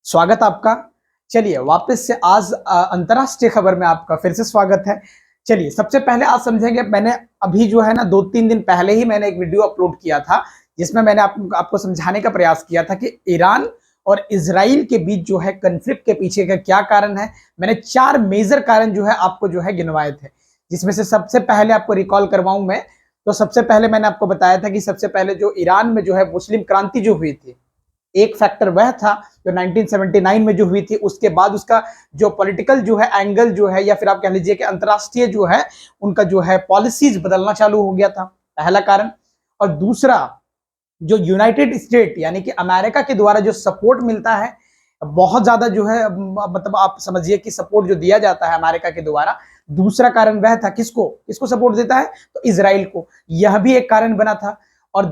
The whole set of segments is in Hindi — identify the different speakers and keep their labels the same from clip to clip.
Speaker 1: स्वागत आपका। चलिए वापस से आज अंतर्राष्ट्रीय खबर में आपका फिर से स्वागत है। चलिए सबसे पहले आज समझेंगे, मैंने अभी जो है ना 2-3 दिन पहले ही मैंने एक वीडियो अपलोड किया था जिसमें मैंने आपको समझाने का प्रयास किया था कि ईरान और इजराइल के बीच जो है कन्फ्लिक्ट के पीछे का क्या कारण है। मैंने 4 मेजर कारण जो है आपको जो है गिनवाए थे, जिसमें से सबसे पहले आपको रिकॉल करवाऊं मैं तो सबसे पहले मैंने आपको बताया था कि सबसे पहले जो ईरान में जो है मुस्लिम क्रांति जो हुई थी, एक फैक्टर वह था जो 1979 में जो हुई थी। उसके बाद उसका जो पॉलिटिकल जो है एंगल जो है, या फिर आप कह लीजिए कि अंतरराष्ट्रीय जो है उनका जो है पॉलिसीज बदलना चालू हो गया था, पहला कारण। और दूसरा, जो यूनाइटेड स्टेट यानी कि अमेरिका के द्वारा जो सपोर्ट मिलता है, बहुत ज्यादा जो है मतलब आप समझिए कि सपोर्ट जो दिया जाता है अमेरिका के द्वारा। दूसरा कारण वह था, किसको किसको सपोर्ट देता है, तो इजराइल को। यह भी एक कारण बना था। और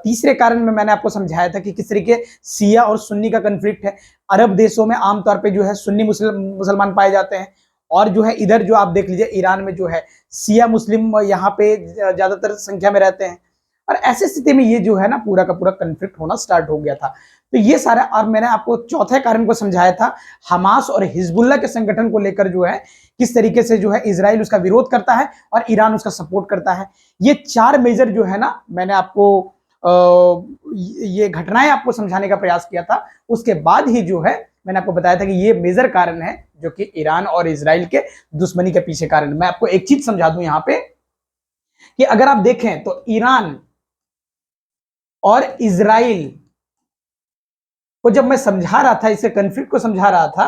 Speaker 1: तीसरे कारण में मैंने आपको समझाया था कि किस तरीके सिया और सुन्नी का कन्फ्लिक्ट है। अरब देशों में आमतौर पे जो है सुन्नी मुसलमान पाए जाते हैं, और जो है इधर जो आप देख लीजिए ईरान में जो है सिया मुस्लिम यहाँ पे ज्यादातर संख्या में रहते हैं। और ऐसी स्थिति में ये जो है ना पूरा का पूरा कन्फ्लिक्ट होना स्टार्ट हो गया था। तो ये सारा, और मैंने आपको चौथे कारण को समझाया था, हमास और हिजबुल्लाह के संगठन को लेकर जो है किस तरीके से जो है इजराइल उसका विरोध करता है और ईरान उसका सपोर्ट करता है। ये 4 मेजर जो है ना मैंने आपको ये घटनाएं आपको समझाने का प्रयास किया था। उसके बाद ही जो है मैंने आपको बताया था कि ये मेजर कारण है जो कि ईरान और इजराइल के दुश्मनी के पीछे कारण। मैं आपको एक चीज समझा दूं यहां पे कि अगर आप देखें तो ईरान और इजराइल को जब मैं समझा रहा था, इसे कन्फ्लिक्ट को समझा रहा था,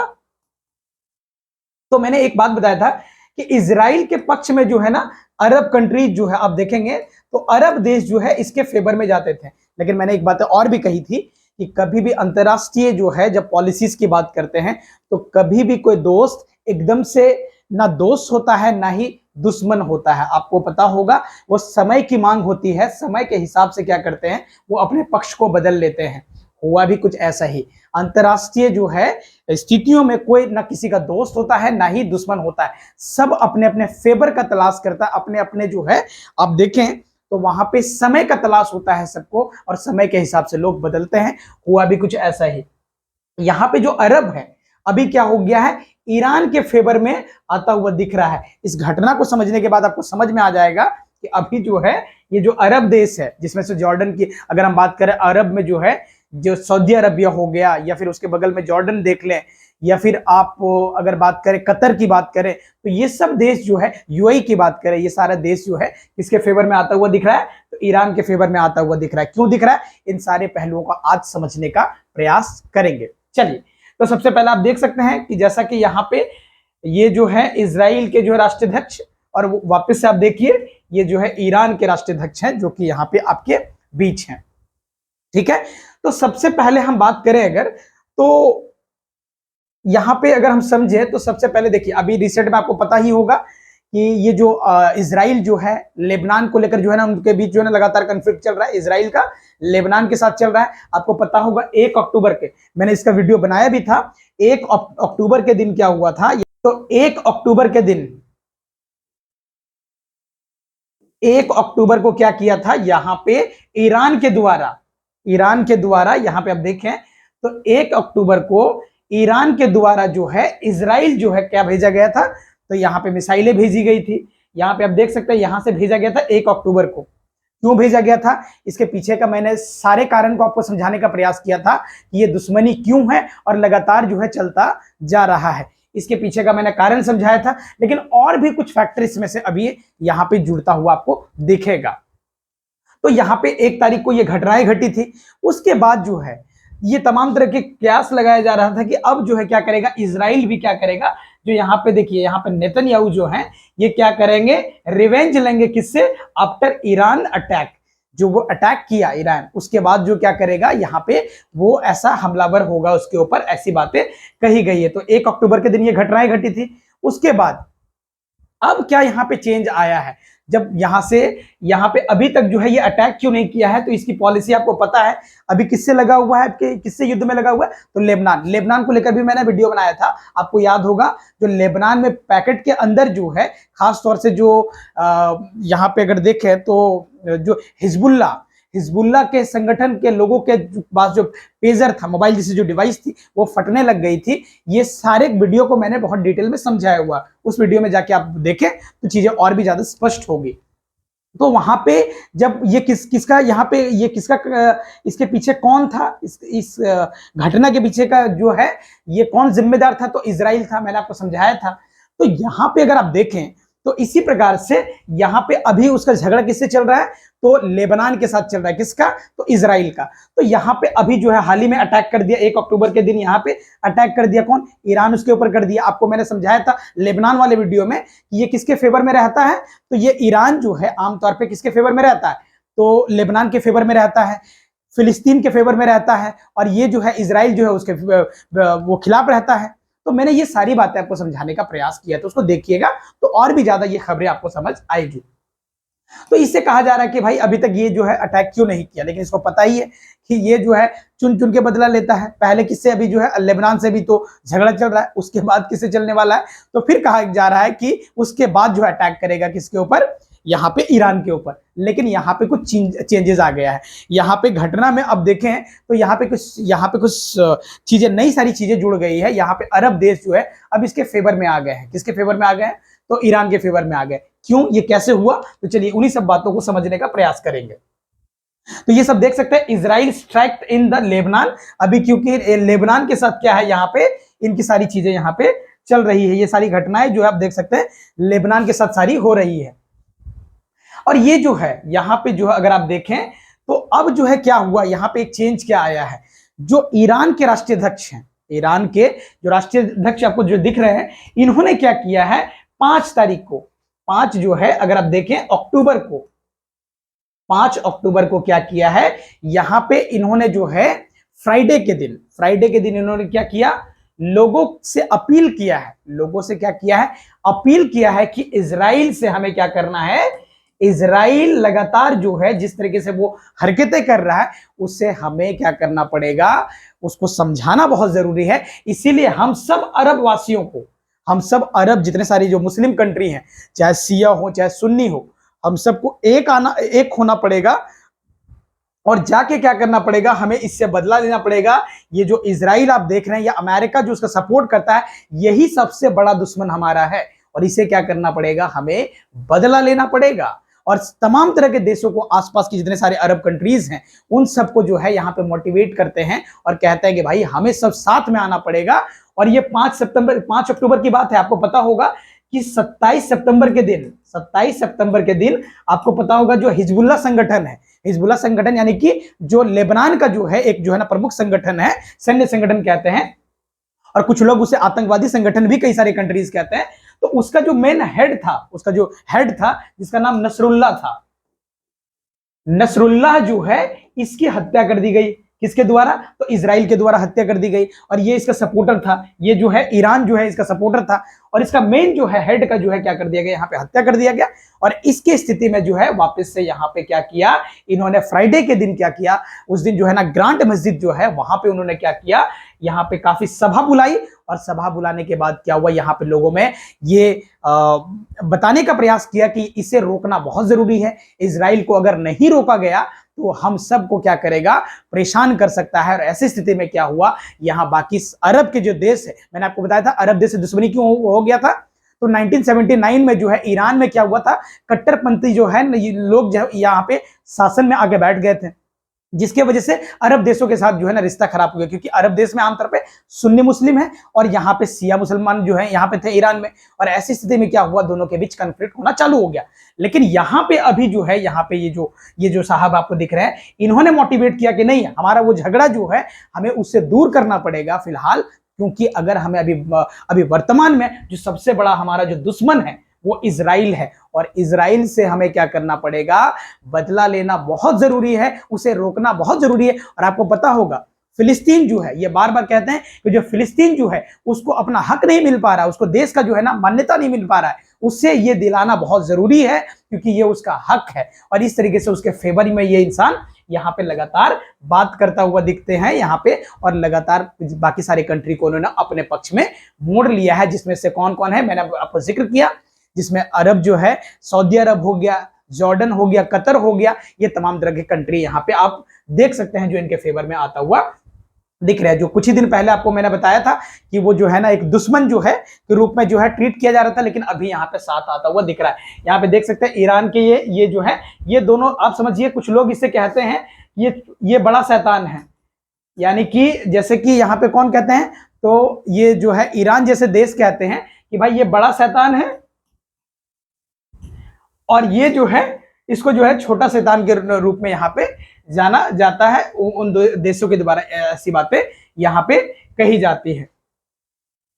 Speaker 1: तो मैंने एक बात बताया था कि इजराइल के पक्ष में जो है ना अरब कंट्रीज जो है आप देखेंगे तो अरब देश जो है इसके फेवर में जाते थे। लेकिन मैंने एक बात और भी कही थी कि कभी भी अंतरराष्ट्रीय जो है जब पॉलिसीज की बात करते हैं तो कभी भी कोई दोस्त एकदम से ना दोस्त होता है ना ही दुश्मन होता है। आपको पता होगा वो समय की मांग होती है, समय के हिसाब से क्या करते हैं वो अपने पक्ष को बदल लेते हैं। हुआ भी कुछ ऐसा ही। अंतरराष्ट्रीय जो है स्थितियों में कोई ना किसी का दोस्त होता है ना ही दुश्मन होता है, सब अपने अपने फेवर का तलाश करता है, अपने अपने जो है आप देखें तो वहां पे समय का तलाश होता है सबको, और समय के हिसाब से लोग बदलते हैं। हुआ भी कुछ ऐसा ही। यहाँ पे जो अरब है अभी क्या हो गया है, ईरान के फेवर में आता हुआ दिख रहा है। इस घटना को समझने के बाद आपको समझ में आ जाएगा कि अभी जो है ये जो अरब देश है, जिसमें से जॉर्डन की अगर हम बात करें, अरब में जो है जो सऊदी अरबिया हो गया, या फिर उसके बगल में जॉर्डन देख लें, या फिर आप अगर बात करें कतर की बात करें, तो ये सब देश जो है, यूएई की बात करें, ये सारा देश जो है किसके फेवर में आता हुआ दिख रहा है, तो ईरान के फेवर में आता हुआ दिख रहा है। क्यों दिख रहा है, इन सारे पहलुओं का आज समझने का प्रयास करेंगे। चलिए, तो सबसे पहले आप देख सकते हैं कि जैसा कि यहाँ पे ये जो है इजराइल के जो है राष्ट्राध्यक्ष, और वापस से आप देखिए ये जो है ईरान के राष्ट्राध्यक्ष हैं जो कि यहाँ पे आपके बीच हैं। ठीक है, तो सबसे पहले हम बात करें अगर, तो यहां पे अगर हम समझे तो सबसे पहले देखिए अभी रिसेंट में आपको पता ही होगा कि ये जो इजराइल जो है लेबनान को लेकर जो है ना उनके बीच जो है ना लगातार कन्फ्लिक्ट चल रहा है, इजराइल का लेबनान के साथ चल रहा है। आपको पता होगा 1 अक्टूबर के, मैंने इसका वीडियो बनाया भी था, 1 अक्टूबर के दिन क्या हुआ था, तो 1 अक्टूबर के दिन 1 अक्टूबर को क्या किया था यहाँ पे ईरान के द्वारा यहाँ पे आप देखें तो 1 अक्टूबर को ईरान के द्वारा जो है इजराइल जो है क्या भेजा गया था, तो यहाँ पे मिसाइलें भेजी गई थी। यहाँ पे आप देख सकते हैं यहां से भेजा गया था 1 अक्टूबर को। क्यों भेजा गया था, इसके पीछे का मैंने सारे कारण को आपको समझाने का प्रयास किया था कि ये दुश्मनी क्यों है और लगातार जो है चलता जा रहा है। इसके पीछे का मैंने कारण समझाया था, लेकिन और भी कुछ फैक्टर इसमें से अभी यहाँ पे जुड़ता हुआ आपको दिखेगा। तो यहाँ पे 1 तारीख को ये घटनाएं घटी थी। उसके बाद जो है ये तमाम तरह के कयास लगाया जा रहा था कि अब जो है क्या करेगा, इजराइल भी क्या करेगा, जो यहाँ पे देखिए यहाँ पे नेतन्याहू जो है ये क्या करेंगे, रिवेंज लेंगे किससे, आफ्टर ईरान अटैक। जो वो अटैक किया ईरान, उसके बाद जो क्या करेगा यहाँ पे वो ऐसा हमलावर होगा उसके ऊपर, ऐसी बातें कही गई है। तो 1 अक्टूबर के दिन ये घटनाएं घटी थी। उसके बाद अब क्या यहाँ पे चेंज आया है, जब यहां से यहाँ पे अभी तक जो है ये अटैक क्यों नहीं किया है, तो इसकी पॉलिसी आपको पता है अभी किससे लगा हुआ है, किससे युद्ध में लगा हुआ है, तो लेबनान को लेकर भी मैंने वीडियो बनाया था। आपको याद होगा जो लेबनान में पैकेट के अंदर जो है खास तौर से जो यहाँ पे अगर देखें तो जो हिजबुल्लाह के संगठन के लोगों के पास जो पेजर था, मोबाइल जैसी जो डिवाइस थी, वो फटने लग गई थी। ये सारे वीडियो को मैंने बहुत डिटेल में समझाया हुआ, उस वीडियो में जाके आप देखें तो चीजें और भी ज्यादा स्पष्ट होगी। तो वहां पे जब ये किसका यहाँ पे ये किसका इसके पीछे कौन था, इस घटना के पीछे का जो है ये कौन जिम्मेदार था, तो इजराइल था, मैंने आपको समझाया था। तो यहाँ पे अगर आप देखें तो इसी प्रकार से यहाँ पे अभी उसका झगड़ा किससे चल रहा है, तो लेबनान के साथ चल रहा है। किसका, तो इजराइल का। तो यहाँ पे अभी जो है हाल ही में अटैक कर दिया, 1 अक्टूबर के दिन यहाँ पे अटैक कर दिया, कौन, ईरान उसके ऊपर कर दिया। आपको मैंने समझाया था लेबनान वाले वीडियो में कि ये किसके फेवर में रहता है, तो ये ईरान जो है आमतौर पर किसके फेवर में रहता है, तो लेबनान के फेवर में रहता है, फिलिस्तीन के फेवर में रहता है, और ये जो है इजराइल जो है उसके वो खिलाफ रहता है। तो मैंने ये सारी बातें आपको समझाने का प्रयास किया, तो उसको देखिएगा तो और भी ज्यादा ये खबरें आपको समझ आएगी। तो इससे कहा जा रहा है कि भाई अभी तक ये जो है अटैक क्यों नहीं किया, लेकिन इसको पता ही है कि ये जो है चुन चुन के बदला लेता है। पहले किससे, अभी जो है लेबनान से भी तो झगड़ा चल रहा है, उसके बाद किससे चलने वाला है, तो फिर कहा जा रहा है कि उसके बाद जो है अटैक करेगा किसके ऊपर, यहाँ पे ईरान के ऊपर। लेकिन यहाँ पे कुछ चेंजेस आ गया है। यहाँ पे घटना में अब देखें तो यहाँ पे कुछ चीजें, नई सारी चीजें जुड़ गई है। यहाँ पे अरब देश जो है अब इसके फेवर में आ गए हैं। किसके फेवर में आ गए हैं, तो ईरान के फेवर में आ गए। क्यों, ये कैसे हुआ, तो चलिए उन्हीं सब बातों को समझने का प्रयास करेंगे। तो ये सब देख सकते हैं, Israel strike in the Lebanon. अभी क्योंकि लेबनान के साथ क्या है, यहाँ पे इनकी सारी चीजें यहाँ पे चल रही है। ये सारी घटनाएं जो है आप देख सकते हैं लेबनान के साथ सारी हो रही है। और ये जो है यहाँ पे जो है अगर आप देखें तो अब जो है क्या हुआ, यहाँ पे एक चेंज क्या आया है। जो ईरान के राष्ट्रीय अध्यक्ष हैं, ईरान के जो राष्ट्रीय अध्यक्ष आपको जो दिख रहे हैं, इन्होंने क्या किया है, 5 तारीख को, 5 जो है अगर आप देखें अक्टूबर को, 5 अक्टूबर को क्या किया है, यहां पे इन्होंने जो है फ्राइडे के दिन इन्होंने क्या किया, लोगों से अपील किया है, लोगों से क्या किया है, अपील किया है कि इजराइल से हमें क्या करना है, इजराइल लगातार जो है जिस तरीके से वो हरकतें कर रहा है उससे हमें क्या करना पड़ेगा, उसको समझाना बहुत जरूरी है। इसीलिए हम सब अरब वासियों को, हम सब अरब जितने सारी जो मुस्लिम कंट्री हैं, चाहे शिया हो चाहे सुन्नी हो, हम सबको एक होना पड़ेगा और जाके क्या करना पड़ेगा, हमें इससे बदला लेना पड़ेगा। ये जो इजराइल आप देख रहे हैं या अमेरिका जो उसका सपोर्ट करता है, यही सबसे बड़ा दुश्मन हमारा है और इसे क्या करना पड़ेगा, हमें बदला लेना पड़ेगा। और तमाम तरह के देशों को, आसपास की जितने सारे अरब कंट्रीज हैं, उन सबको जो है यहाँ पे मोटिवेट करते हैं और कहते हैं कि भाई हमें सब साथ में आना पड़ेगा। और ये 5 अक्टूबर की बात है। आपको पता होगा कि 27 सितंबर के दिन आपको पता होगा जो हिजबुल्लाह संगठन है, हिजबुल्लाह संगठन यानी कि जो लेबनान का जो है एक जो है ना प्रमुख संगठन है, सैन्य संगठन कहते हैं, और कुछ लोग उसे आतंकवादी संगठन भी कई सारे कंट्रीज कहते हैं। तो उसका जो मेन हेड था, जिसका नाम नसरुल्लाह था, नसरुल्लाह जो है इसकी हत्या कर दी गई। किसके द्वारा, तो इजराइल के द्वारा हत्या कर दी गई। और ये इसका सपोर्टर था, ये जो है ईरान जो है इसका सपोर्टर था, और इसका मेन जो है हेड का जो है क्या कर दिया गया, यहाँ पे हत्या कर दिया गया। और इसकी स्थिति में जो है वापस से यहाँ पे क्या किया इन्होंने, फ्राइडे के दिन क्या किया, उस दिन जो है ना ग्रांट मस्जिद जो है वहां पे उन्होंने क्या किया, यहाँ पे काफी सभा बुलाई। और सभा बुलाने के बाद क्या हुआ, यहाँ पे लोगों में ये बताने का प्रयास किया कि इसे रोकना बहुत जरूरी है। इजराइल को अगर नहीं रोका गया तो हम सबको क्या करेगा, परेशान कर सकता है। और ऐसी स्थिति में क्या हुआ, यहाँ बाकी अरब के जो देश है, मैंने आपको बताया था अरब देश से दुश्मनी क्यों हो गया था, तो 1979 में जो है ईरान में क्या हुआ था, कट्टरपंथी जो है लोग जो यहाँ पे शासन में आगे बैठ गए थे, जिसके वजह से अरब देशों के साथ जो है ना रिश्ता खराब हो गया। क्योंकि अरब देश में आमतौर पे सुन्नी मुस्लिम है और यहाँ पे शिया मुसलमान जो है यहाँ पे थे ईरान में। और ऐसी स्थिति में क्या हुआ, दोनों के बीच कॉन्फ्लिक्ट होना चालू हो गया। लेकिन यहाँ पे अभी जो है, यहाँ पे ये जो साहब आपको दिख रहे हैं, इन्होंने मोटिवेट किया कि नहीं, हमारा वो झगड़ा जो है हमें उससे दूर करना पड़ेगा फिलहाल। क्योंकि अगर हमें अभी वर्तमान में जो सबसे बड़ा हमारा जो दुश्मन है वो इजराइल है, और इजराइल से हमें क्या करना पड़ेगा, बदला लेना बहुत जरूरी है, उसे रोकना बहुत जरूरी है। और आपको पता होगा फिलिस्तीन जो है, ये बार बार कहते हैं कि जो फिलिस्तीन जो है उसको अपना हक नहीं मिल पा रहा है, उसको देश का जो है ना मान्यता नहीं मिल पा रहा है, उससे ये दिलाना बहुत जरूरी है क्योंकि ये उसका हक है। और इस तरीके से उसके फेवर में ये इंसान यहाँ पे लगातार बात करता हुआ दिखते हैं यहाँ पे, और लगातार बाकी सारी कंट्री को उन्होंने अपने पक्ष में मोड़ लिया है। जिसमें से कौन कौन है मैंने आपको जिक्र किया, जिसमें अरब जो है, सऊदी अरब हो गया, जॉर्डन हो गया, कतर हो गया, ये तमाम तरह के कंट्री यहाँ पे आप देख सकते हैं जो इनके फेवर में आता हुआ दिख रहा है। जो कुछ ही दिन पहले आपको मैंने बताया था कि वो जो है ना एक दुश्मन जो है के रूप में जो है ट्रीट किया जा रहा था, लेकिन अभी यहाँ पे साथ आता हुआ दिख रहा है। यहाँ पे देख सकते हैं ईरान के ये जो है, ये दोनों आप समझिए, कुछ लोग इसे कहते हैं ये बड़ा शैतान है, यानी कि जैसे कि यहाँ पे कौन कहते हैं, तो ये जो है ईरान जैसे देश कहते हैं कि भाई ये बड़ा शैतान है, और ये जो है इसको जो है छोटा शैतान के रूप में यहाँ पे जाना जाता है। उन देशों के द्वारा ऐसी बातें यहाँ पे कही जाती है।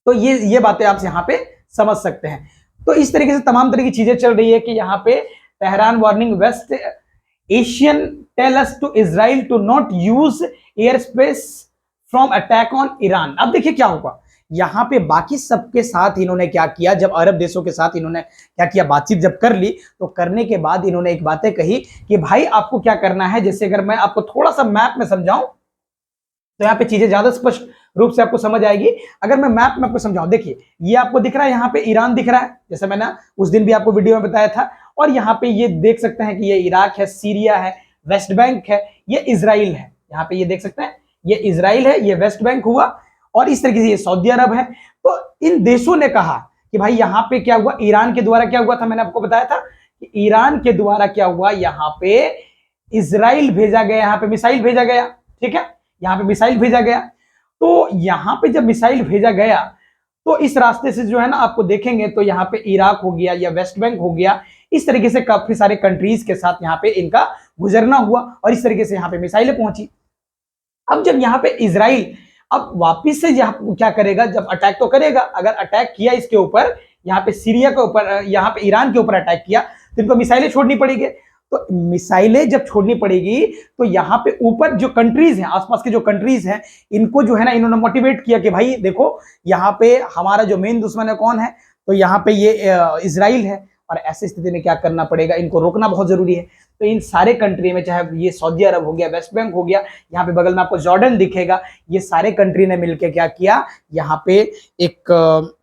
Speaker 1: तो ये बातें आप यहाँ पे समझ सकते हैं। तो इस तरीके से तमाम तरह की चीजें चल रही है कि यहाँ पे Tehran warning West Asian tell us to Israel to not use air space from attack on Iran. अब देखिए क्या होगा, यहाँ पे बाकी सबके साथ इन्होंने क्या किया, जब अरब देशों के साथ इन्होंने क्या किया, बातचीत जब कर ली, तो करने के बाद इन्होंने एक बातें कही कि भाई आपको क्या करना है। जैसे अगर मैं आपको थोड़ा सा मैप में समझाऊं तो यहाँ पे चीजें ज्यादा स्पष्ट रूप से आपको समझ आएगी। अगर मैं मैप में आपको समझाऊं, देखिए ये आपको दिख रहा है, यहाँ पे ईरान दिख रहा है, जैसे मैंने उस दिन भी आपको वीडियो में बताया था, और यहाँ पे ये देख सकते हैं कि ये इराक है, सीरिया है, वेस्ट बैंक है, ये इजराइल है। यहाँ पे ये देख सकते हैं ये इजराइल है, ये वेस्ट बैंक हुआ, और इस तरीके से ये सऊदी अरब है। तो इन देशों ने कहा कि भाई यहाँ पे क्या हुआ, ईरान के द्वारा क्या हुआ था, मैंने आपको बताया था कि ईरान के द्वारा क्या हुआ, यहाँ पे इजराइल भेजा गया, यहाँ पे मिसाइल भेजा गया, ठीक है, यहाँ पे मिसाइल भेजा गया। तो यहाँ पे जब मिसाइल भेजा गया तो इस रास्ते से जो है ना आपको देखेंगे तो यहाँ पे इराक हो गया या वेस्ट बैंक हो गया, इस तरीके से काफी सारे कंट्रीज के साथ यहाँ पे इनका गुजरना हुआ, और इस तरीके से यहाँ पे मिसाइलें पहुंची। अब जब यहाँ पे इजराइल अब वापिस से यहाँ क्या करेगा, जब अटैक तो करेगा, अगर अटैक किया इसके ऊपर, यहाँ पे सीरिया के ऊपर, यहाँ पे ईरान के ऊपर अटैक किया, तो इनको मिसाइलें छोड़नी पड़ेगी। तो मिसाइलें जब छोड़नी पड़ेगी तो यहाँ पे ऊपर जो कंट्रीज हैं, आसपास के जो कंट्रीज हैं, इनको जो है ना इन्होंने मोटिवेट किया कि भाई देखो यहाँ पे हमारा जो मेन दुश्मन है कौन है, तो यहाँ पे ये इजराइल है, और ऐसी स्थिति में क्या करना पड़ेगा, इनको रोकना बहुत जरूरी है। तो इन सारे कंट्री में, चाहे ये सऊदी अरब हो गया, वेस्ट बैंक हो गया, यहाँ पे बगल में आपको जॉर्डन दिखेगा, ये सारे कंट्री ने मिलकर क्या किया, यहाँ पे एक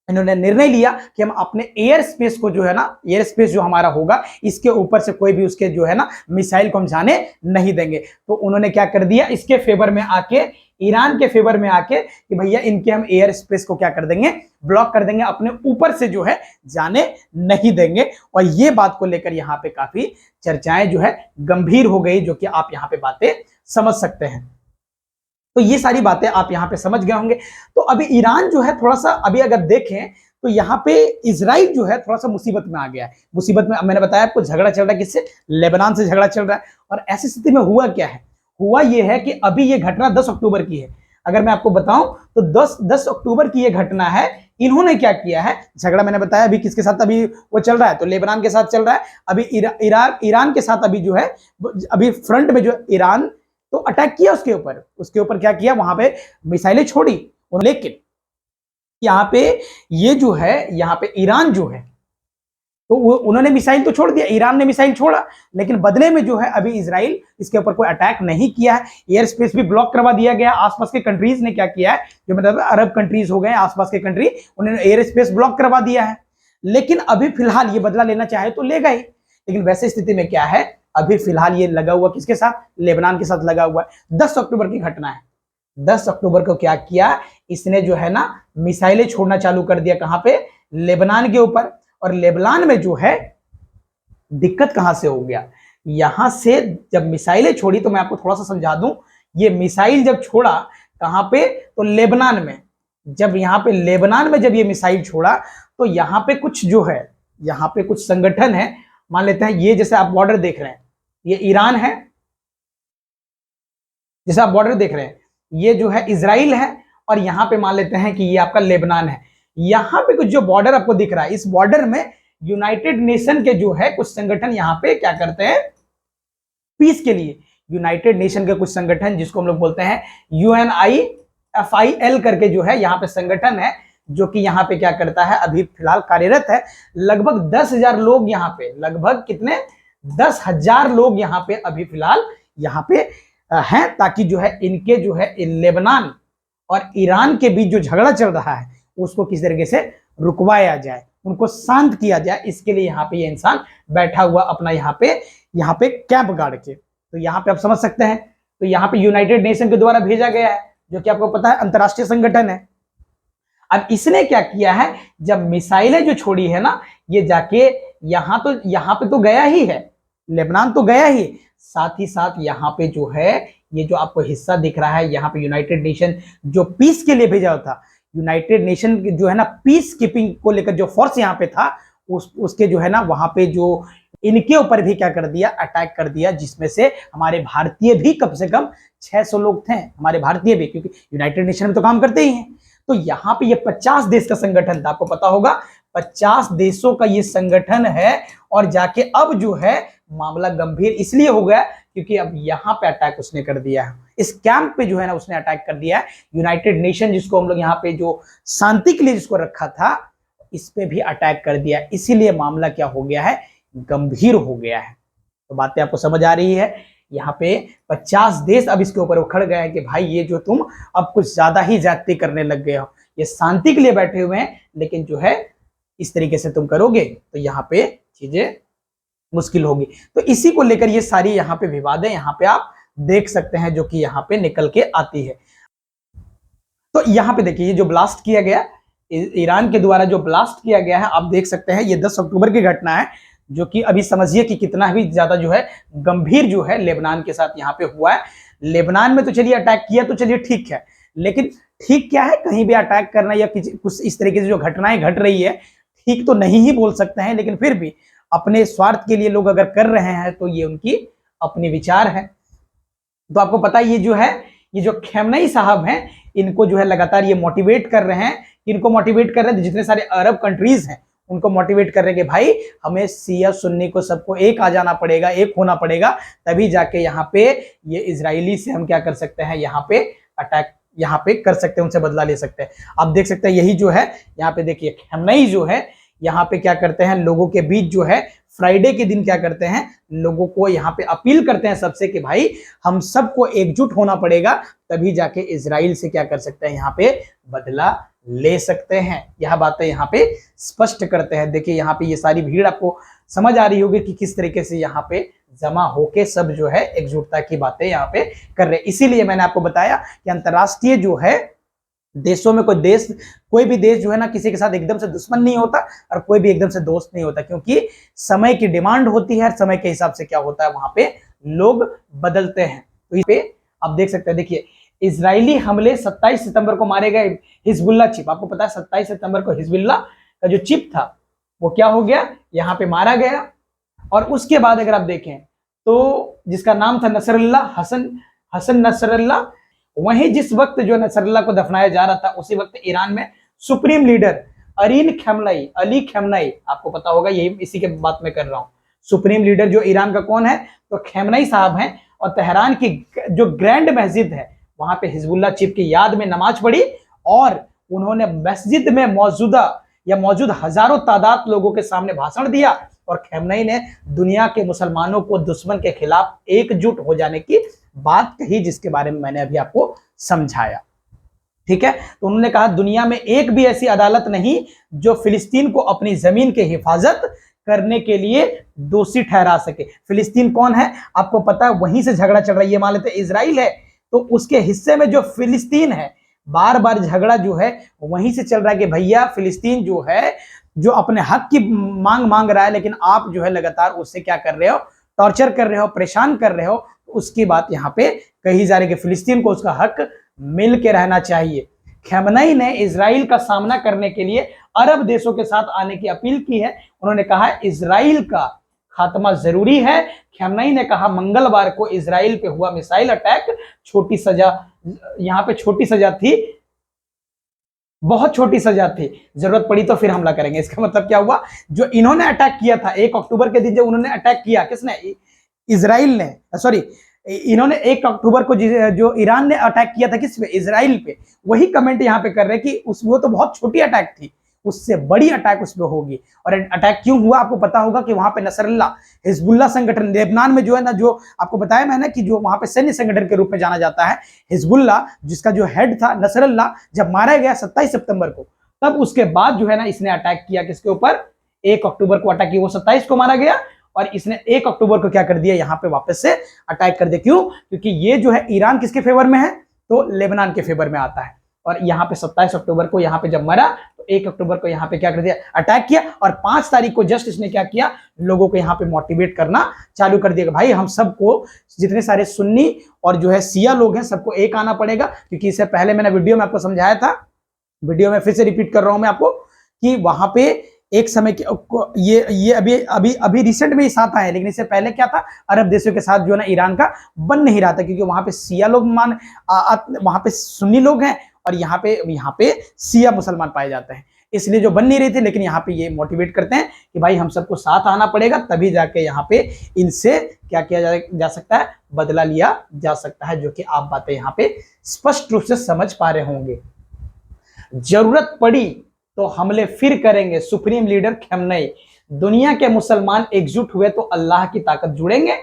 Speaker 1: इन्होंने निर्णय लिया कि हम अपने एयर स्पेस को जो है ना, एयर स्पेस जो हमारा होगा, इसके ऊपर से कोई भी उसके जो है ना मिसाइल को हम जाने नहीं देंगे। तो उन्होंने क्या कर दिया, इसके फेवर में आके, ईरान के फेवर में आके कि भैया इनके हम एयर स्पेस को क्या कर देंगे, ब्लॉक कर देंगे, अपने ऊपर से जो है जाने नहीं देंगे। और ये बात को लेकर यहाँ पे काफी चर्चाएं जो है गंभीर हो गई, जो कि आप यहाँ पे बातें समझ सकते हैं। तो ये सारी बातें आप यहाँ पे समझ गए होंगे। तो अभी ईरान जो है थोड़ा सा, अभी अगर देखें तो यहाँ पे इजराइल जो है थोड़ा सा मुसीबत में आ गया है। मुसीबत में, मैंने बताया आपको, झगड़ा चल रहा है, किससे, लेबनान से झगड़ा चल रहा है। और ऐसी स्थिति में हुआ क्या है, हुआ ये है कि अभी ये घटना 10 अक्टूबर की है। अगर मैं आपको बताऊं तो 10 अक्टूबर की ये घटना है। इन्होंने क्या किया है, झगड़ा मैंने बताया अभी किसके साथ अभी वो चल रहा है, तो लेबनान के साथ चल रहा है। अभी ईरान के साथ अभी जो है, अभी फ्रंट में जो ईरान तो अटैक किया उसके ऊपर क्या किया, वहां पे मिसाइलें छोड़ी। लेकिन यहाँ पे ये जो है, यहाँ पे ईरान जो है, तो उन्होंने मिसाइल तो छोड़ दिया, ईरान ने मिसाइल छोड़ा, लेकिन बदले में जो है अभी इजराइल इसके ऊपर कोई अटैक नहीं किया है। एयर स्पेस भी ब्लॉक करवा दिया गया। आसपास के कंट्रीज ने क्या किया है, जो मतलब अरब कंट्रीज हो गए, आसपास के कंट्री, उन्होंने एयर स्पेस ब्लॉक करवा दिया है। लेकिन अभी फिलहाल ये बदला लेना चाहे तो लेगा ही, लेकिन वैसे स्थिति में क्या है, अभी फिलहाल ये लगा हुआ किसके साथ, लेबनान के साथ लगा हुआ है। 10 अक्टूबर की घटना है। 10 अक्टूबर को क्या किया, इसने जो है ना मिसाइलें छोड़ना चालू कर दिया, कहां पे, लेबनान के ऊपर। और लेबनान में जो है दिक्कत कहां से हो गया, यहां से जब मिसाइलें छोड़ी, तो मैं आपको थोड़ा सा समझा दूं, ये मिसाइल जब छोड़ा कहां पे, तो लेबनान में। जब यहां पे लेबनान में जब ये मिसाइल छोड़ा, तो यहां पे कुछ जो है, यहां पे कुछ संगठन है, मान लेते हैं ये, जैसे आप बॉर्डर देख रहे हैं, ये ईरान है, जैसे आप बॉर्डर देख रहे हैं, ये जो है इजराइल है, और यहां पे मान लेते हैं कि ये आपका लेबनान है। यहां पे कुछ जो बॉर्डर आपको दिख रहा है, इस बॉर्डर में यूनाइटेड नेशन के जो है कुछ संगठन यहां पे क्या करते हैं, पीस के लिए, यूनाइटेड नेशन के कुछ संगठन, जिसको हम लोग बोलते हैं UNIFIL करके जो है यहाँ पे संगठन है, जो कि यहाँ पे क्या करता है, अभी फिलहाल कार्यरत है। लगभग 10,000 लोग यहाँ पे, लगभग कितने, 10,000 लोग यहाँ पे अभी फिलहाल यहाँ पे हैं, ताकि जो है इनके जो है लेबनान और ईरान के बीच जो झगड़ा चल रहा है उसको किस तरीके से रुकवाया जाए। उनको शांत किया जाए, इसके लिए यहाँ पे ये इंसान बैठा हुआ अपना यहाँ पे कैंप गाड़ के। तो यहाँ पे आप समझ सकते हैं, तो यहाँ पे यूनाइटेड नेशन के द्वारा भेजा गया है, जो कि आपको पता है अंतरराष्ट्रीय संगठन है। अब इसने क्या किया है, जब मिसाइलें जो छोड़ी है ना, ये जाके यहाँ पे तो गया ही है, लेबनान तो गया ही, साथ ही साथ यहाँ पे जो है, ये जो आपको हिस्सा दिख रहा है, यहाँ पे यूनाइटेड नेशन जो पीस के लिए भेजा था, यूनाइटेड नेशन जो है ना पीस कीपिंग को लेकर जो फोर्स यहाँ पे था, उसके जो है ना वहां पे जो इनके ऊपर भी क्या कर दिया, अटैक कर दिया, जिसमें से हमारे भारतीय भी कम से कम 600 लोग थे, हमारे भारतीय भी, क्योंकि यूनाइटेड नेशन में तो काम करते ही हैं। तो यहाँ पे ये 50 देश का संगठन था, आपको पता होगा 50 देशों का ये संगठन है, और जाके अब जो है मामला गंभीर इसलिए हो गया क्योंकि अब यहाँ पे अटैक उसने कर दिया है, इस कैंप पे जो है ना उसने अटैक कर दिया है। यूनाइटेड नेशन जिसको हम लोग यहाँ पे जो शांति के लिए जिसको रखा था, इस पे भी अटैक कर दिया, इसीलिए मामला क्या हो गया है, गंभीर हो गया है। तो बातें आपको समझ आ रही है। यहाँ पे 50 देश अब इसके ऊपर उखड़ गए हैं कि भाई ये जो तुम अब कुछ ज्यादा ही ज्यादती करने लग गए हो, ये शांति के लिए बैठे हुए हैं, लेकिन जो है इस तरीके से तुम करोगे तो यहाँ पे चीजें मुश्किल होगी। तो इसी को लेकर ये सारी यहाँ पे विवादें यहाँ पे आप देख सकते हैं, जो कि यहाँ पे निकल के आती है। तो यहाँ पे देखिए, ये जो ब्लास्ट किया गया, ईरान के द्वारा जो ब्लास्ट किया गया है, आप देख सकते हैं ये 10 अक्टूबर की घटना है, जो कि अभी समझिए कि कितना भी ज्यादा जो है गंभीर जो है लेबनान के साथ यहाँ पे हुआ है। लेबनान में तो चलिए अटैक किया तो चलिए ठीक है, लेकिन ठीक क्या है, कहीं भी अटैक करना या कुछ इस तरीके से जो घटनाएं घट रही है, ठीक तो नहीं ही बोल सकते हैं, लेकिन फिर भी अपने स्वार्थ के लिए लोग अगर कर रहे हैं तो ये उनकी अपनी विचार है। तो आपको पता है ये जो है, ये जो खमेनी साहब हैं, इनको जो है लगातार ये मोटिवेट कर रहे हैं, इनको मोटिवेट कर रहे हैं, जितने सारे अरब कंट्रीज हैं उनको मोटिवेट कर रहे हैं कि भाई हमें शिया सुन्नी को सबको एक आ जाना पड़ेगा, एक होना पड़ेगा, तभी जाके यहाँ पे ये इजरायली से हम क्या कर सकते हैं, यहाँ पे अटैक यहाँ पे कर सकते हैं, उनसे बदला ले सकते हैं। आप देख सकते हैं यही जो है यहाँ पे देखिए, खमेनी जो है यहाँ पे क्या करते हैं, लोगों के बीच जो है फ्राइडे के दिन क्या करते हैं, लोगों को यहाँ पे अपील करते हैं सबसे कि भाई हम सबको एकजुट होना पड़ेगा, तभी जाके इजराइल से क्या कर सकते हैं, यहाँ पे बदला ले सकते हैं। यह बातें यहाँ पे स्पष्ट करते हैं। देखिए यहाँ पे ये सारी भीड़ आपको समझ आ रही होगी कि किस तरीके से यहाँ पे जमा होके सब जो है एकजुटता की बातें यहाँ पे कर रहे हैं। इसीलिए मैंने आपको बताया कि अंतरराष्ट्रीय जो है देशों में कोई भी देश जो है ना किसी के साथ एकदम से दुश्मन नहीं होता, और कोई भी एकदम से दोस्त नहीं होता, क्योंकि समय की डिमांड होती है, समय के हिसाब से क्या होता है वहां पे लोग बदलते हैं। तो इस पे आप देख सकते हैं, देखिए इजरायली हमले 27 सितंबर को मारे गए हिजबुल्ला चिप, आपको पता है 27 सितंबर को हिजबुल्ला का जो चिप था वो क्या हो गया, यहाँ पे मारा गया। और उसके बाद अगर आप देखें तो जिसका नाम था नसरुल्लाह हसन नसरुल्लाह, वहीं जिस वक्त जो नसरुल्लाह को दफनाया जा रहा था, उसी वक्त ईरान में सुप्रीम लीडर अली खमेनी, आपको पता होगा, यही इसी के बात में कर रहा हूं। सुप्रीम लीडर जो ईरान का कौन है, तो खमेनी साहब हैं, और तेहरान की जो ग्रैंड मस्जिद है वहां पे हिजबुल्ला चिप की याद में नमाज पढ़ी, और उन्होंने मस्जिद में मौजूद हजारों तादाद लोगों के सामने भाषण दिया, और खमेनी ने दुनिया के मुसलमानों को दुश्मन के खिलाफ एकजुट हो जाने की बात कही, जिसके बारे में मैंने अभी आपको समझाया। ठीक है, तो उन्होंने कहा दुनिया में एक भी ऐसी अदालत नहीं जो फिलिस्तीन को अपनी जमीन की हिफाजत करने के लिए दोषी ठहरा सके। फिलिस्तीन कौन है आपको पता है, वहीं से झगड़ा चल रहा है, ये मान लेते इजराइल है, तो उसके हिस्से में जो फिलिस्तीन है, बार बार झगड़ा जो है वहीं से चल रहा है कि भैया फिलिस्तीन जो है, जो अपने हक की मांग रहा है, लेकिन आप जो है लगातार उससे क्या कर रहे हो, टॉर्चर कर रहे हो, परेशान कर रहे हो। उसकी बात यहाँ पे कही जा रही है कि फिलिस्तीन को उसका हक मिल के रहना चाहिए। खमेनी ने इजराइल का सामना करने के लिए अरब देशों के साथ आने की अपील की है। उन्होंने कहा इजराइल का खात्मा जरूरी है। खमेनी ने कहा मंगलवार को इजराइल पे हुआ मिसाइल अटैक छोटी सजा, यहाँ पे छोटी सजा थी, बहुत छोटी सजा थी, जरूरत पड़ी तो फिर हमला करेंगे। इसका मतलब क्या हुआ, जो इन्होंने अटैक किया था 1 अक्टूबर के दिन, जो उन्होंने अटैक किया, किसने, इजराइल ने, सॉरी इन्होंने 1 अक्टूबर को जो ईरान ने अटैक किया था किस पे, इजराइल पे, वही कमेंट यहाँ पे कर रहे हैं कि वो तो बहुत छोटी अटैक थी, उससे बड़ी अटैक उस पर होगी। और अटैक क्यों हुआ आपको पता होगा कि वहां पे नसरुल्लाह हिजबुल्लाह संगठन लेबनान में जो है ना, जो आपको बताया मैंने कि जो वहां पे सैन्य संगठन के रूप में जाना जाता है हिजबुल्लाह, जिसका जो हेड था नसरुल्लाह, जब मारा गया 27 सितंबर को, तब उसके बाद जो है ना इसने अटैक किया किसके ऊपर, 1 अक्टूबर को अटैक किया, वो 27 को मारा गया और इसने 1 अक्टूबर को क्या कर दिया, यहाँ पे वापस से अटैक कर दिया। क्यों? क्योंकि ये जो है ईरान किसके फेवर में है, तो लेबनान के फेवर में आता है। और यहाँ पे 27 अक्टूबर को यहाँ पे जब मरा तो 1 अक्टूबर को यहाँ पे क्या कर दिया, अटैक किया। और 5 तारीख को जस्ट इसने क्या किया, लोगों को यहाँ पे मोटिवेट करना चालू कर दिया कि भाई हम सबको, जितने सारे सुन्नी और जो है शिया लोग हैं, सबको एक आना पड़ेगा। क्योंकि इससे पहले मैंने वीडियो में आपको समझाया था, वीडियो में फिर से रिपीट कर रहा हूं मैं आपको, कि वहां पे एक समय ये अभी रिसेंट में ही साथ आए, लेकिन इससे पहले क्या था, अरब देशों के साथ जो है ना ईरान का बन नहीं रहा था, क्योंकि वहां पे शिया लोग वहां पे सुन्नी लोग हैं और यहाँ पे शिया मुसलमान पाए जाते हैं, इसलिए जो बन नहीं रही थी। लेकिन यहाँ पे ये मोटिवेट करते हैं कि भाई हम सबको साथ आना पड़ेगा, तभी जाके यहाँ पे इनसे क्या किया जा सकता है, बदला लिया जा सकता है, जो कि आप बातें यहाँ पे स्पष्ट रूप से समझ पा रहे होंगे। जरूरत पड़ी तो हमले फिर करेंगे, सुप्रीम लीडर खमेनी। दुनिया के मुसलमान एकजुट हुए तो अल्लाह की ताकत जुड़ेंगे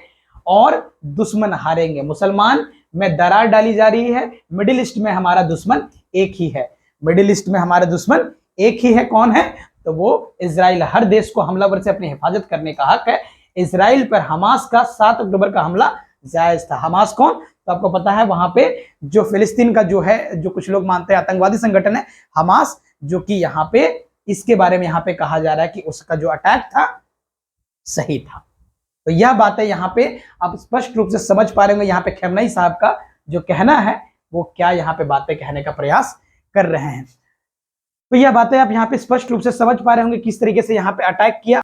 Speaker 1: और दुश्मन हारेंगे। मुसलमान में दरार डाली जा रही है, मिडिल ईस्ट में हमारा दुश्मन एक ही है, मिडिल ईस्ट में हमारा दुश्मन एक ही है। कौन है? तो वो इजराइल। हर देश को हमलावर से अपनी हिफाजत करने का हक है। इजराइल पर हमास का 7 अक्टूबर का हमला जायज था। हमास कौन? तो आपको पता है वहां पे जो फिलिस्तीन का जो है, जो कुछ लोग मानते हैं आतंकवादी संगठन है हमास, जो कि यहाँ पे इसके बारे में यहाँ पे कहा जा रहा है कि उसका जो अटैक था सही था। तो यह बातें यहाँ पे आप स्पष्ट रूप से समझ पा रहे होंगे, यहाँ पे खमेनी साहब का जो कहना है वो क्या यहाँ पे बातें कहने का प्रयास कर रहे हैं। तो यह बातें आप यहाँ पे स्पष्ट रूप से समझ पा रहे होंगे किस तरीके से यहाँ पे अटैक किया।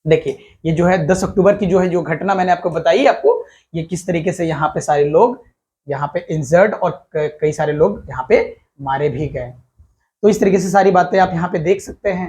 Speaker 1: देखिए ये जो है 10 अक्टूबर की जो घटना मैंने आपको बताई, आपको ये किस तरीके से यहाँ पे सारे लोग यहाँ पे इंजर्ड और कई सारे लोग यहाँ पे मारे भी गए। तो इस तरीके से सारी बातें आप यहाँ पे देख सकते हैं।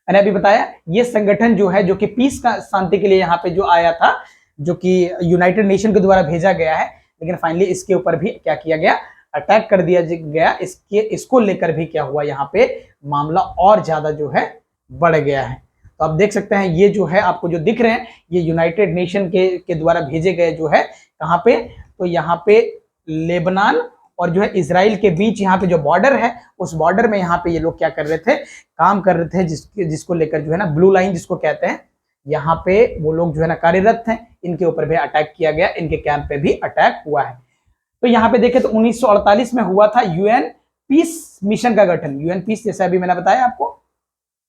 Speaker 1: मैंने अभी बताया ये संगठन जो है, जो कि पीस का शांति के लिए यहाँ पे जो आया था, जो कि यूनाइटेड नेशन के द्वारा भेजा गया है, लेकिन फाइनली इसके ऊपर भी क्या किया गया, अटैक कर दिया गया। इसको लेकर भी क्या हुआ, यहाँ पे मामला और ज्यादा जो है बढ़ गया है। तो आप देख सकते हैं ये जो है आपको जो दिख रहे हैं, ये यूनाइटेड नेशन के द्वारा भेजे गए जो है कहाँ पे, तो यहाँ पे लेबनान और जो है इजराइल के बीच यहाँ पे जो बॉर्डर है, उस बॉर्डर में यहाँ पे ये लोग क्या कर रहे थे, काम कर रहे थे, जिसको लेकर जो है ना ब्लू लाइन जिसको कहते हैं, यहाँ पे वो लोग जो है ना कार्यरत थे। इनके ऊपर भी अटैक किया गया, इनके कैंप पे भी अटैक हुआ है। तो यहाँ पे देखें तो 1948 में हुआ था यूएन पीस मिशन का गठन। यूएन पीस जैसे अभी मैंने बताया आपको,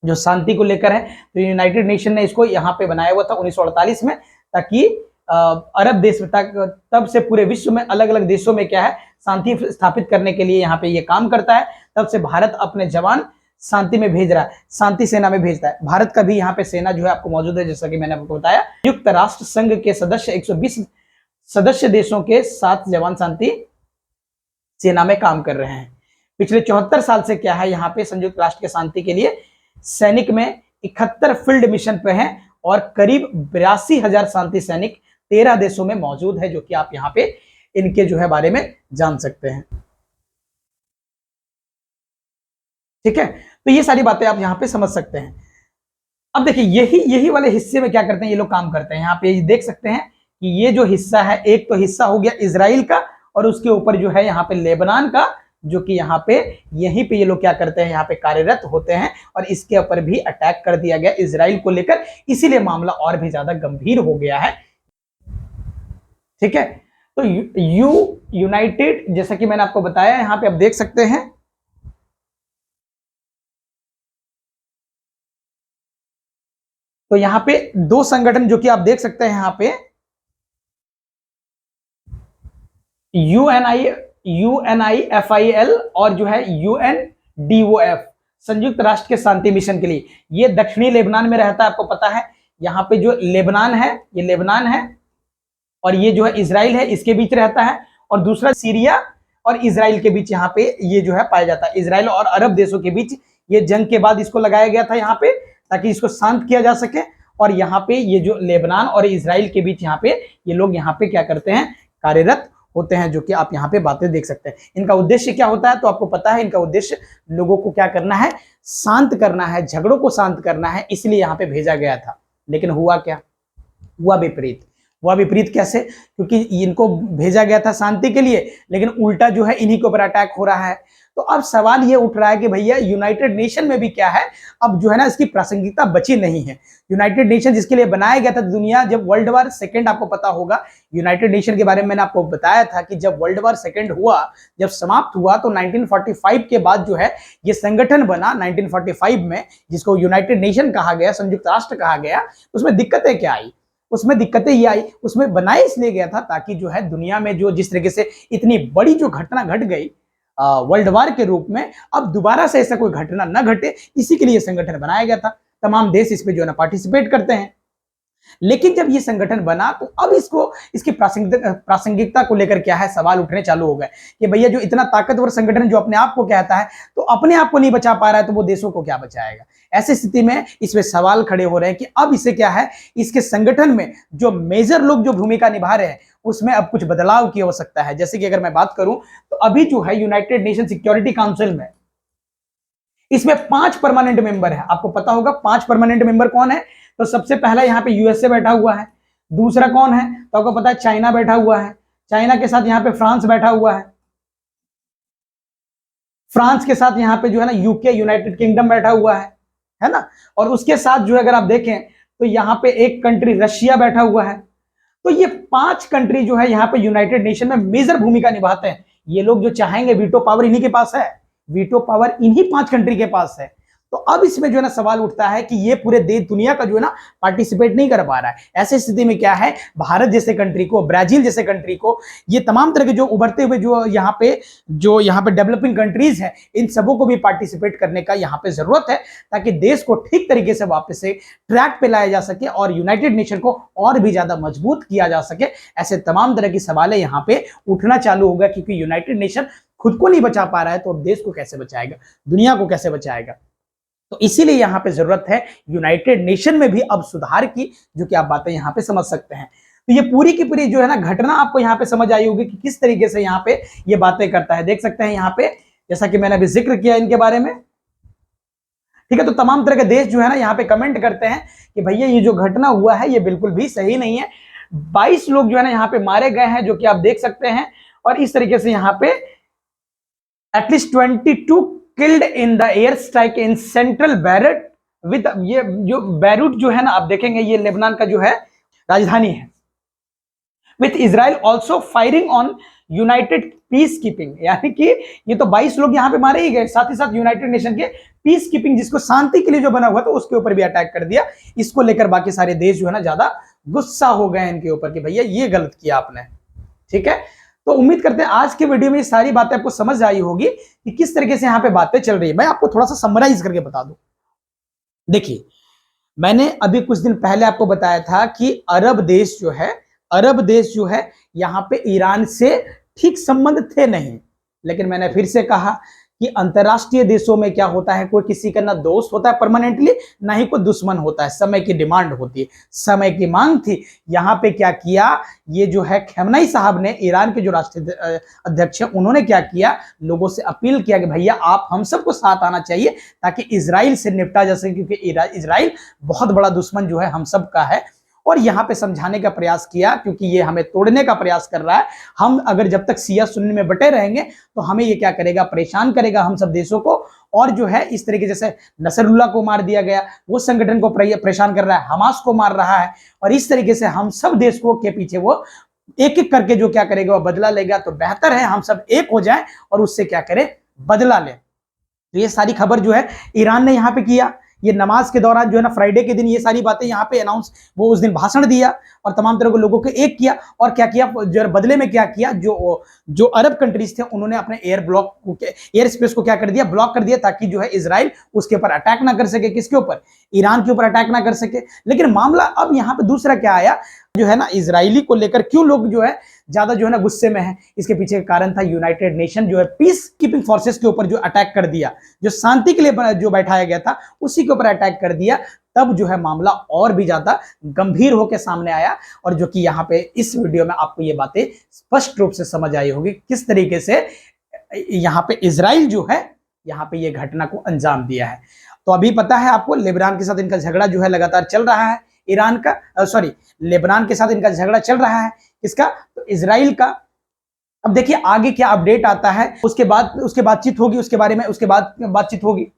Speaker 1: जो शांति को लेकर है, तो यूनाइटेड नेशन ने इसको यहाँ पे बनाया हुआ था 1948 में, ताकि अरब देश में तब से पूरे विश्व में अलग अलग देशों में क्या है, शांति स्थापित करने के लिए यहाँ पे ये काम करता है। तब से भारत अपने जवान शांति में भेज रहा है, शांति सेना में भेजता है। भारत का भी यहाँ पे सेना जो है आपको मौजूद है, जैसा कि मैंने आपको बताया। संयुक्त राष्ट्र संघ के सदस्य 120 सदस्य देशों के 7 जवान शांति सेना में काम कर रहे हैं। पिछले 74 साल से क्या है, यहाँ पे संयुक्त राष्ट्र के शांति के लिए सैनिक में 71 फील्ड मिशन पे हैं और करीब 82,000 शांति सैनिक 13 देशों में मौजूद है, जो कि आप यहाँ पे इनके जो है बारे में जान सकते हैं। ठीक है, तो ये सारी बातें आप यहाँ पे समझ सकते हैं। अब देखिए यही वाले हिस्से में क्या करते हैं ये लोग, काम करते हैं। यहाँ पे देख सकते हैं कि ये जो हिस्सा है, एक तो हिस्सा हो गया इजराइल का, और उसके ऊपर जो है यहाँ पे लेबनान का, जो कि यहाँ पे यहीं पे ये लोग क्या करते हैं, यहाँ पे कार्यरत होते हैं। और इसके ऊपर भी अटैक कर दिया गया इजराइल को लेकर, इसीलिए मामला और भी ज्यादा गंभीर हो गया है। ठीक है, तो यूनाइटेड, जैसा कि मैंने आपको बताया, यहाँ पे आप देख सकते हैं तो यहाँ पे 2 संगठन जो कि आप देख सकते हैं यहाँ पे, UNIFIL और जो है UNDOF, संयुक्त राष्ट्र के शांति मिशन के लिए। ये दक्षिणी लेबनान में रहता है, आपको पता है। यहाँ पे जो लेबनान है, ये लेबनान है, और ये जो है इजराइल है, इसके बीच रहता है। और दूसरा सीरिया और इजराइल के बीच यहाँ पे ये जो है पाया जाता है। इजराइल और अरब देशों के बीच ये जंग के बाद इसको लगाया गया था यहाँ पे, ताकि इसको शांत किया जा सके। और यहाँ पे ये जो लेबनान और इजराइल के बीच यहाँ पे ये लोग यहाँ पे क्या करते हैं, कार्यरत होते हैं, जो कि आप यहाँ पे बातें देख सकते हैं। इनका उद्देश्य क्या होता है, तो आपको पता है, इनका उद्देश्य लोगों को क्या करना है, शांत करना है, झगड़ों को शांत करना है, इसलिए यहाँ पे भेजा गया था। लेकिन हुआ क्या, हुआ विपरीत। वह विपरीत कैसे? क्योंकि इनको भेजा गया था शांति के लिए, लेकिन उल्टा जो है इन्हीं के ऊपर अटैक हो रहा है। तो अब सवाल ये उठ रहा है कि भैया यूनाइटेड नेशन में भी क्या है, अब जो है ना इसकी प्रासंगिकता बची नहीं है। यूनाइटेड नेशन जिसके लिए बनाया गया था, दुनिया जब वर्ल्ड वार सेकेंड, आपको पता होगा यूनाइटेड नेशन के बारे में मैंने आपको बताया था कि जब वर्ल्ड वार सेकेंड हुआ, जब समाप्त हुआ, तो 1945 के बाद जो है ये संगठन बना 1945 में, जिसको यूनाइटेड नेशन कहा गया, संयुक्त राष्ट्र कहा गया। उसमें दिक्कतें क्या आई? उसमें दिक्कतें ये आई, उसमें बनाया इसलिए गया था ताकि जो है दुनिया में जो जिस तरीके से इतनी बड़ी जो घटना घट गई वर्ल्ड वार के रूप में, अब दोबारा से ऐसा कोई घटना न घटे, इसी के लिए संगठन बनाया गया था। तमाम देश इसमें जो है ना पार्टिसिपेट करते हैं। लेकिन जब ये संगठन बना तो अब इसकी प्रासंगिकता को लेकर क्या है, सवाल उठने चालू हो गए कि भैया जो इतना ताकतवर संगठन जो अपने आप को कहता है, तो अपने आप को नहीं बचा पा रहा है, तो वो देशों को क्या बचाएगा? ऐसी स्थिति में इसमें सवाल खड़े हो रहे हैं कि अब इसे क्या है, इसके संगठन में जो मेजर लोग जो भूमिका निभा रहे हैं उसमें अब कुछ बदलाव की आवश्यकता है। जैसे कि अगर मैं बात करूं तो अभी जो है यूनाइटेड नेशन सिक्योरिटी काउंसिल में इसमें 5 परमानेंट मेंबर है। आपको पता होगा 5 परमानेंट मेंबर कौन है? तो सबसे पहला यहाँ पे यूएसए बैठा हुआ है। दूसरा कौन है? तो आपको पता है चाइना बैठा हुआ है। चाइना के साथ यहाँ पे फ्रांस बैठा हुआ है। फ्रांस के साथ यहाँ पे जो है ना यूके, यूनाइटेड किंगडम बैठा हुआ है ना। और उसके साथ जो अगर आप देखें तो यहाँ पे एक कंट्री रशिया बैठा हुआ है। तो ये 5 कंट्री जो है यहाँ पे यूनाइटेड नेशन में मेजर भूमिका निभाते हैं। ये लोग जो चाहेंगे, वीटो पावर इन्हीं के पास है, वीटो पावर इन्हीं 5 कंट्री के पास है। तो अब इसमें जो है ना सवाल उठता है कि ये पूरे देश दुनिया का जो है ना पार्टिसिपेट नहीं कर पा रहा है। ऐसी स्थिति में क्या है, भारत जैसे कंट्री को, ब्राजील जैसे कंट्री को, ये तमाम तरह के जो उभरते हुए जो यहाँ पे डेवलपिंग कंट्रीज हैं, इन सबों को भी पार्टिसिपेट करने का यहाँ पे जरूरत है, ताकि देश को ठीक तरीके से वापस से ट्रैक पे लाया जा सके और यूनाइटेड नेशन को और भी ज्यादा मजबूत किया जा सके। ऐसे तमाम तरह की सवाल यहाँ पे उठना चालू होगा, क्योंकि यूनाइटेड नेशन खुद को नहीं बचा पा रहा है, तो अब देश को कैसे बचाएगा, दुनिया को कैसे बचाएगा? तो इसीलिए यहां पे जरूरत है यूनाइटेड नेशन में भी अब सुधार की, जो कि आप बातें यहां पे समझ सकते हैं। तो ये पूरी की पूरी जो है ना घटना आपको यहां पे समझ आई होगी कि किस तरीके से यहां पे ये बातें करता है। देख सकते हैं यहां पे, जैसा कि मैंने अभी जिक्र किया इनके बारे में, ठीक है। तो तमाम तरह के देश जो है ना यहाँ पे कमेंट करते हैं कि भैया ये जो घटना हुआ है ये बिल्कुल भी सही नहीं है। 22 लोग जो है ना यहाँ पे मारे गए हैं, जो कि आप देख सकते हैं। और इस तरीके से यहाँ पे at least 22 killed in the air strike in central Beirut with, ये जो बैरूट जो है ना आप देखेंगे ये लेबनान का जो है राजधानी है, with Israel also firing on United peace keeping. यानी कि ये तो 22 लोग यहाँ पे मारे ही गए, साथ ही साथ यूनाइटेड नेशन के पीस कीपिंग, जिसको शांति के लिए जो बना हुआ था, उसके ऊपर भी अटैक कर दिया। इसको लेकर बाकी सारे देश जो है ना ज्यादा गुस्सा हो गए इनके ऊपर कि भैया ये गलत किया आपने, ठीक है। तो उम्मीद करते हैं आज के वीडियो में ये सारी बातें आपको समझ आई होगी कि किस तरीके से यहाँ पे बातें चल रही है। मैं आपको थोड़ा सा समराइज करके बता दूं। देखिए, मैंने अभी कुछ दिन पहले आपको बताया था कि अरब देश जो है यहाँ पे ईरान से ठीक संबंध थे नहीं, लेकिन मैंने फिर से कहा कि अंतरराष्ट्रीय देशों में क्या होता है, कोई किसी का ना दोस्त होता है परमानेंटली, ना ही कोई दुश्मन होता है। समय की डिमांड होती है, समय की मांग थी। यहाँ पे क्या किया, ये जो है खमेनी साहब ने, ईरान के जो राष्ट्रीय अध्यक्ष हैं, उन्होंने क्या किया, लोगों से अपील किया कि भैया आप हम सबको साथ आना चाहिए ताकि इजराइल से निपटा जा सके, क्योंकि इजराइल बहुत बड़ा दुश्मन जो है हम सबका है। और यहाँ पे समझाने का प्रयास किया, क्योंकि ये हमें तोड़ने का प्रयास कर रहा है। हम अगर जब तक शिया सुन्नी में बटे रहेंगे तो हमें ये क्या करेगा, परेशान करेगा हम सब देशों को। और जो है इस तरीके जैसे नसरुल्लाह को मार दिया गया, वो संगठन को परेशान कर रहा है, हमास को मार रहा है, और इस तरीके से हम सब देश को के पीछे वो एक एक करके जो क्या करेगा, वो बदला लेगा। तो बेहतर है हम सब एक हो जाए और उससे क्या करें, बदला ले। तो ये सारी खबर जो है ईरान ने यहाँ पे किया। ये नमाज के दौरान जो है ना फ्राइडे के दिन ये सारी बातें यहाँ पे अनाउंस, वो उस दिन भाषण दिया और तमाम तरह के लोगों को एक किया। और क्या किया, जो बदले में क्या किया, जो अरब कंट्रीज थे उन्होंने अपने एयर स्पेस को क्या कर दिया, ब्लॉक कर दिया, ताकि जो है इजराइल उसके ऊपर अटैक ना कर सके। किसके ऊपर, ईरान के ऊपर अटैक ना कर सके। लेकिन मामला अब यहाँ पे दूसरा क्या आया, जो है ना इजरायली को लेकर क्यों लोग जो है ज्यादा जो है ना गुस्से में है, इसके पीछे का कारण था यूनाइटेड नेशन जो है पीस कीपिंग फोर्सेस के ऊपर जो अटैक कर दिया, जो शांति के लिए जो बैठाया गया था उसी के ऊपर अटैक कर दिया। तब जो है मामला और भी ज्यादा गंभीर होकर सामने आया। और जो कि यहाँ पे इस वीडियो में आपको ये बातें स्पष्ट रूप से समझ आई होगी किस तरीके से यहाँ पे इजराइल जो है यहाँ पे ये घटना को अंजाम दिया है। तो अभी पता है आपको, लेबनान के साथ इनका झगड़ा जो है लगातार चल रहा है। ईरान का सॉरी लेबनान के साथ इनका झगड़ा चल रहा है, किसका, तो इजराइल का। अब देखिए आगे क्या अपडेट आता है, उसके बातचीत होगी, उसके बारे में उसके बाद बातचीत होगी।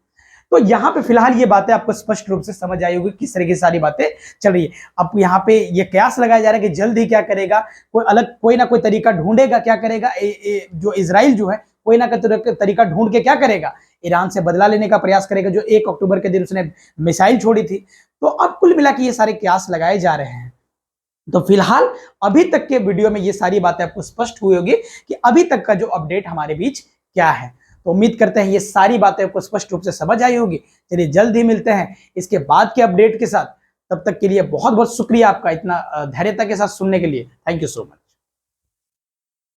Speaker 1: तो यहाँ पे फिलहाल ये बातें आपको स्पष्ट रूप से समझ आई होगी किस तरह की सारी बातें चल रही है। अब यहाँ पे ये कयास लगाया जा रहा है कि जल्द ही क्या करेगा, कोई ना कोई तरीका ढूंढेगा, क्या करेगा जो इजराइल जो है कोई ना कोई तरीका ढूंढ के क्या करेगा, ईरान से बदला लेने का प्रयास करेगा, जो 1 अक्टूबर के दिन उसने मिसाइल छोड़ी थी। तो अब कुल मिला के ये सारे कयास लगाए जा रहे हैं। तो फिलहाल अभी तक के वीडियो में ये सारी बातें आपको स्पष्ट हुई होगी कि अभी तक का जो अपडेट हमारे बीच क्या है। तो उम्मीद करते हैं ये सारी बातें आपको स्पष्ट रूप से समझ आई होगी। चलिए जल्द ही मिलते हैं इसके बाद के अपडेट के साथ। तब तक के लिए बहुत बहुत शुक्रिया आपका इतना धैर्यता के साथ सुनने के लिए। Thank you so much.